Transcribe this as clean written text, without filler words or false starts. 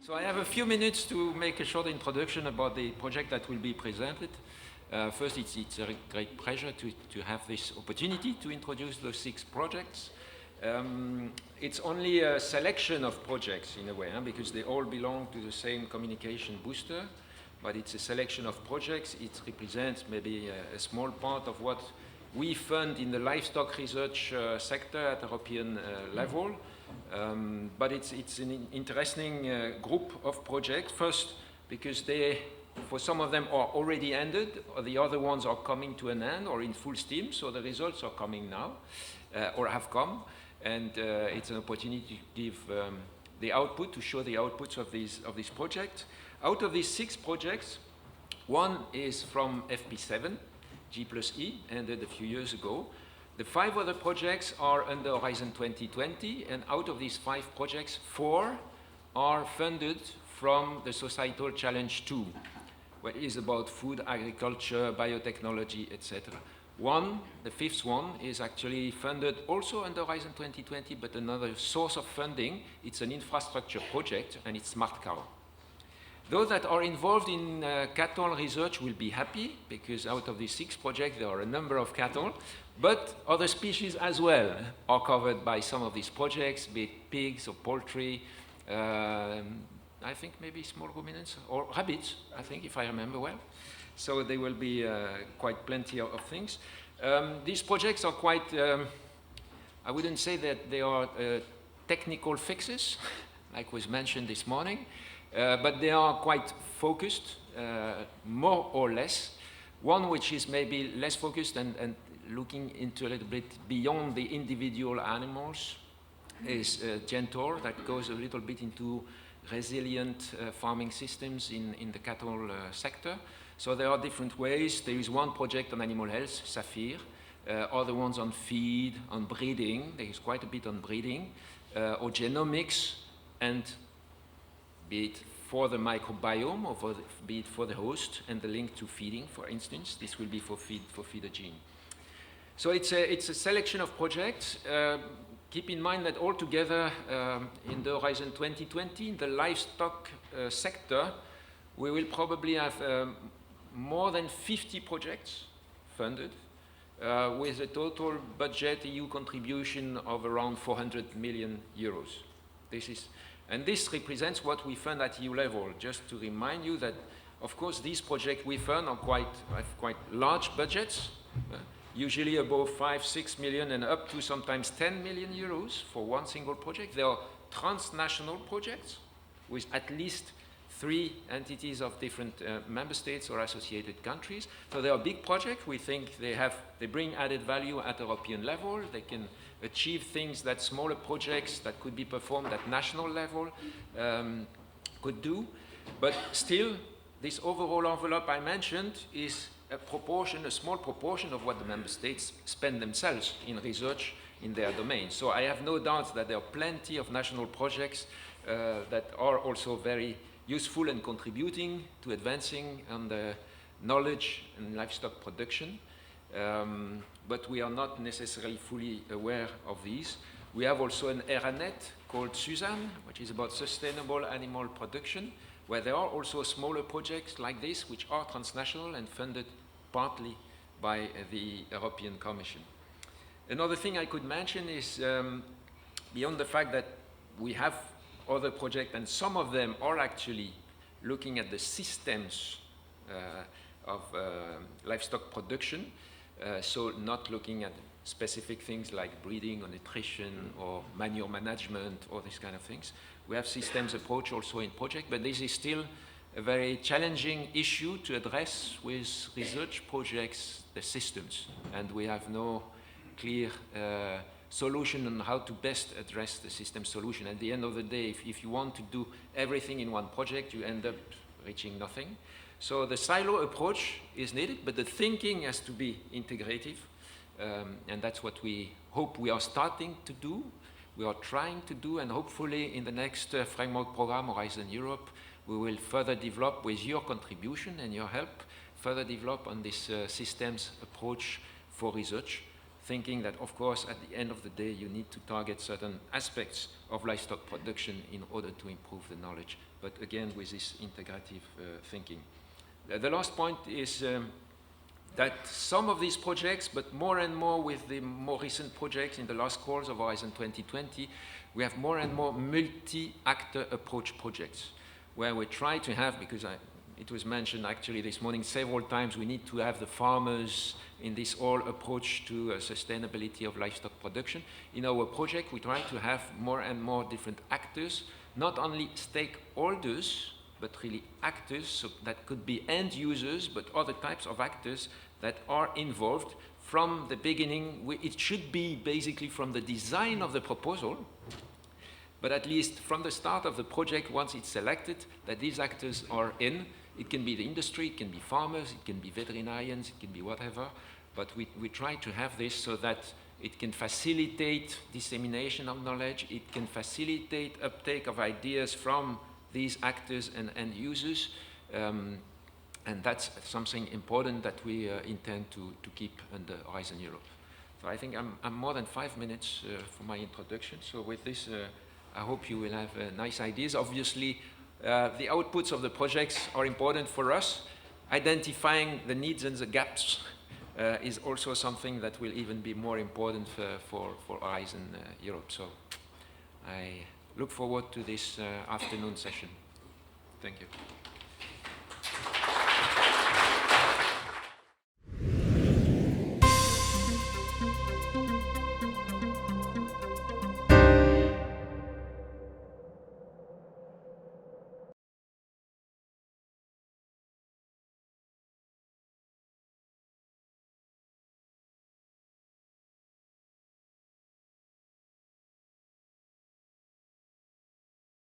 So I have a few minutes to make a short introduction about the project that will be presented. First, it's a great pleasure to have this opportunity to introduce those 6 projects. It's only a selection of projects in a way, because they all belong to the same communication booster, but it's a selection of projects. It represents maybe a small part of what we fund in the livestock research sector at European level. But it's an interesting group of projects. First, because for some of them are already ended, or the other ones are coming to an end or in full steam, so the results are coming now, or have come, and it's an opportunity to give the output, to show the outputs of this project. Out of these 6 projects, one is from FP7, G+E, ended a few years ago. The 5 other projects are under Horizon 2020, and out of these 5 projects, 4 are funded from the Societal Challenge 2, where it is about food, agriculture, biotechnology, etc. The 5th one, is actually funded also under Horizon 2020, but another source of funding. It's an infrastructure project, and it's Smart Cow. Those that are involved in cattle research will be happy, because out of these 6 projects, there are a number of cattle, but other species as well are covered by some of these projects, be it pigs or poultry, I think maybe small ruminants, or rabbits, I think, if I remember well. So there will be quite plenty of things. These projects are quite, I wouldn't say that they are technical fixes, like was mentioned this morning, but they are quite focused, more or less. One which is maybe less focused and looking into a little bit beyond the individual animals is Gentor, that goes a little bit into resilient farming systems in the cattle sector. So there are different ways. There is one project on animal health, Saphir, other ones on feed, on breeding. There is quite a bit on breeding, or genomics, and be it for the microbiome, or be it for the host, and the link to feeding, for instance. This will be for feeder gene. So it's a selection of projects. Keep in mind that altogether in the Horizon 2020, in the livestock sector, we will probably have more than 50 projects funded with a total budget EU contribution of around 400 million euros. This represents what we fund at EU level. Just to remind you that, of course, these projects we fund have quite large budgets, usually above 5-6 million and up to sometimes 10 million euros for one single project. They are transnational projects with at least 3 entities of different member states or associated countries. So they are big projects. We think they bring added value at European level. They can achieve things that smaller projects that could be performed at national level could do. But still, this overall envelope I mentioned is a small proportion of what the member states spend themselves in research in their domain. So I have no doubt that there are plenty of national projects that are also very useful and contributing to advancing on the knowledge and livestock production. But we are not necessarily fully aware of these. We have also an ERANET called Suzanne, which is about sustainable animal production, where there are also smaller projects like this, which are transnational and funded partly by the European Commission. Another thing I could mention is, beyond the fact that we have other projects, and some of them are actually looking at the systems of livestock production, so not looking at specific things like breeding or nutrition or manure management or these kind of things. We have systems approach also in project, but this is still a very challenging issue to address with research projects, the systems, and we have no clear solution on how to best address the system solution. At the end of the day, if you want to do everything in one project, you end up reaching nothing. So the silo approach is needed, but the thinking has to be integrative, and that's what we hope we are starting to do. We are trying to do, and hopefully in the next framework program, Horizon Europe, we will further develop with your contribution and your help, further develop on this systems approach for research, thinking that, of course, at the end of the day, you need to target certain aspects of livestock production in order to improve the knowledge. But again, with this integrative thinking. The last point is that some of these projects, but more and more with the more recent projects in the last calls of Horizon 2020, we have more and more multi-actor approach projects, where we try to have, because it was mentioned actually this morning several times, we need to have the farmers in this whole approach to sustainability of livestock production. In our project, we try to have more and more different actors, not only stakeholders, but really actors, so that could be end users, but other types of actors that are involved from the beginning. It should be basically from the design of the proposal, but at least from the start of the project, once it's selected, that these actors are in. It can be the industry, it can be farmers, it can be veterinarians, it can be whatever, but we try to have this so that it can facilitate dissemination of knowledge, it can facilitate uptake of ideas from these actors and end users, and that's something important that we intend to keep under Horizon Europe. So I think I'm more than 5 minutes for my introduction. So with this, I hope you will have nice ideas. Obviously, the outputs of the projects are important for us. Identifying the needs and the gaps is also something that will even be more important for Horizon Europe. So I look forward to this afternoon session. Thank you.